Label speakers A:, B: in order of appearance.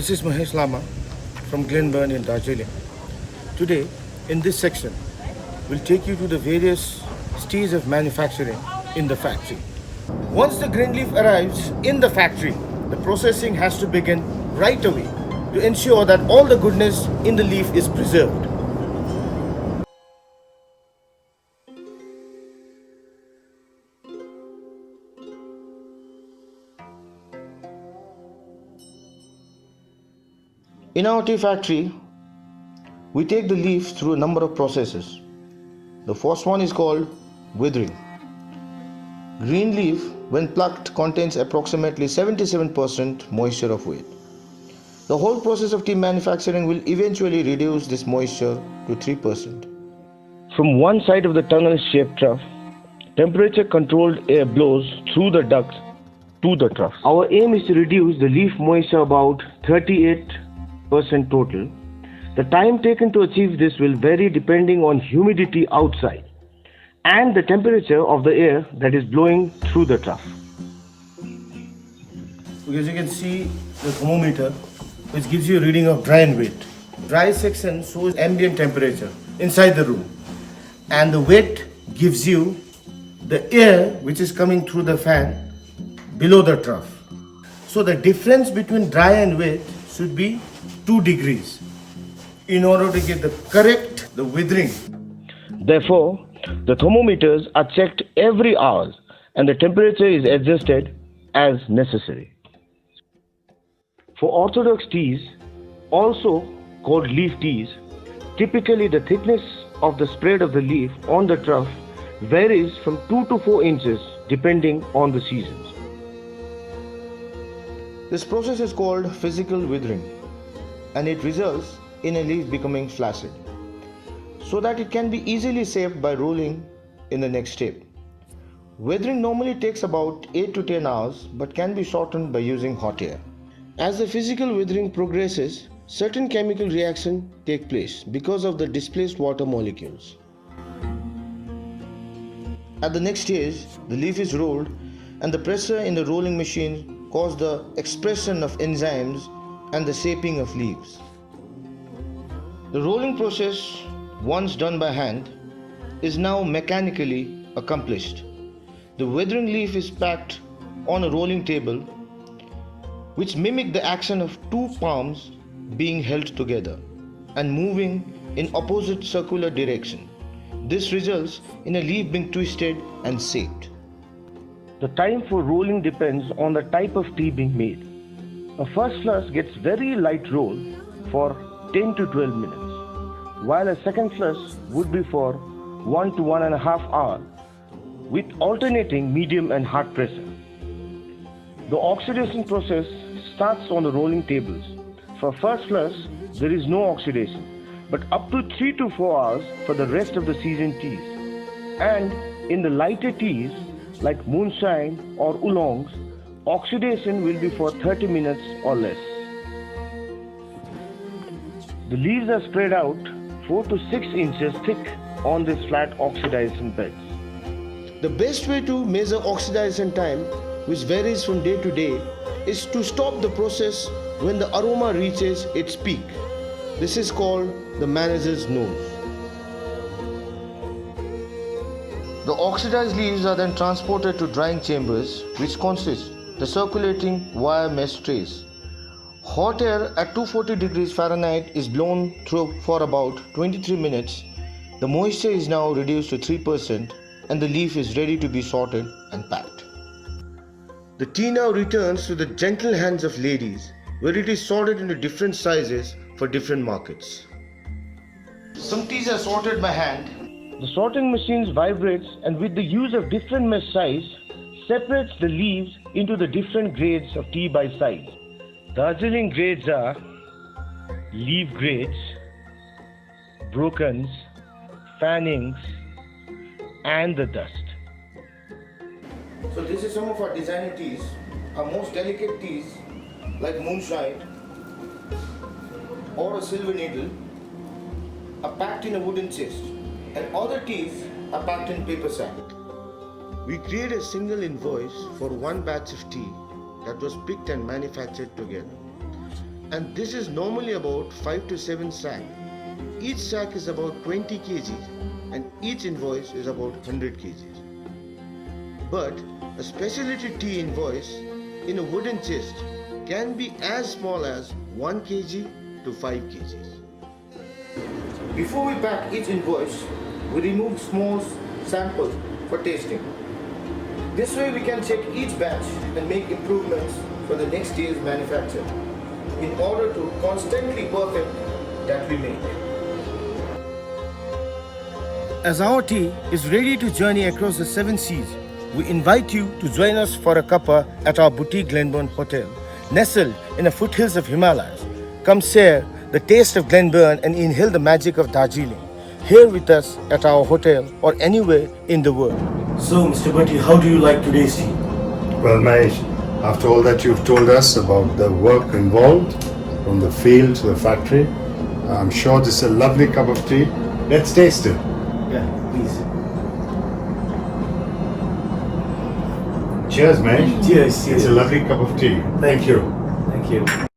A: This is Mahesh Lama from Glenburn in Darjeeling. Today, in this section, we'll take you to the various stages of manufacturing in the factory. Once the green leaf arrives in the factory, the processing has to begin right away to ensure that all the goodness in the leaf is preserved. In our tea factory, we take the leaf through a number of processes. The first one is called withering. Green leaf, when plucked, contains approximately 77% moisture of weight. The whole process of tea manufacturing will eventually reduce this moisture to 3%. From one side of the tunnel-shaped trough, temperature-controlled air blows through the duct to the trough. Our aim is to reduce the leaf moisture about 38% total. The time taken to achieve this will vary depending on humidity outside and the temperature of the air that is blowing through the trough. As you can see, the thermometer, which gives you a reading of dry and wet. Dry section shows ambient temperature inside the room, and the wet gives you the air which is coming through the fan below the trough. So the difference between dry and wet should be 2 degrees in order to get the withering. Therefore, the thermometers are checked every hour and the temperature is adjusted as necessary. For orthodox teas, also called leaf teas, typically the thickness of the spread of the leaf on the trough varies from 2 to 4 inches depending on the seasons. This process is called physical withering, and it results in a leaf becoming flaccid, so that it can be easily saved by rolling in the next step. Weathering normally takes about 8 to 10 hours but can be shortened by using hot air. As the physical withering progresses, certain chemical reactions take place because of the displaced water molecules. At the next stage, the leaf is rolled and the pressure in the rolling machine causes the expression of enzymes and the shaping of leaves. The rolling process, once done by hand, is now mechanically accomplished. The weathering leaf is packed on a rolling table, which mimic the action of 2 palms being held together and moving in opposite circular direction. This results in a leaf being twisted and shaped. The time for rolling depends on the type of tea being made. A first flush gets very light roll for 10 to 12 minutes, while a second flush would be for 1 to 1.5 hours with alternating medium and hard pressure. The oxidation process starts on the rolling tables. For first flush, there is no oxidation, but up to 3 to 4 hours for the rest of the seasoned teas. And in the lighter teas like moonshine or oolongs, oxidation will be for 30 minutes or less. The leaves are spread out 4 to 6 inches thick on this flat oxidation beds. The best way to measure oxidation time, which varies from day to day, is to stop the process when the aroma reaches its peak. This is called the manager's nose. The oxidized leaves are then transported to drying chambers, which consist the circulating wire mesh trays. Hot air at 240 degrees Fahrenheit is blown through for about 23 minutes. The moisture is now reduced to 3% and the leaf is ready to be sorted and packed. The tea now returns to the gentle hands of ladies, where it is sorted into different sizes for different markets. Some teas are sorted by hand. The sorting machines vibrates and with the use of different mesh size, separates the leaves into the different grades of tea by size. Darjeeling grades are leaf grades, brokens, fannings, and the dust. So this is some of our designer teas. Our most delicate teas like moonshine or a silver needle are packed in a wooden chest, and other teas are packed in paper sack. We create a single invoice for one batch of tea that was picked and manufactured together. and this is normally about 5 to 7 sack. Each sack is about 20 kgs and each invoice is about 100 kgs. But a specialty tea invoice in a wooden chest can be as small as 1 kg to 5 kgs. Before we pack each invoice, we remove small samples for tasting. This way we can check each batch and make improvements for the next year's manufacture in order to constantly perfect that we make. As our tea is ready to journey across the 7 seas, we invite you to join us for a cuppa at our boutique Glenburn Hotel, nestled in the foothills of Himalayas. Come share the taste of Glenburn and inhale the magic of Darjeeling, here with us at our hotel or anywhere in the world. So, Mr. Bhatti, how do you like today's tea?
B: Well, Mahesh, after all that you've told us about the work involved, from the field to the factory, I'm sure this is a lovely cup of tea. Let's taste it.
A: Yeah, please.
B: Cheers, Mahesh.
C: Cheers.
B: It's a lovely cup of tea.
C: Thank you. Thank you.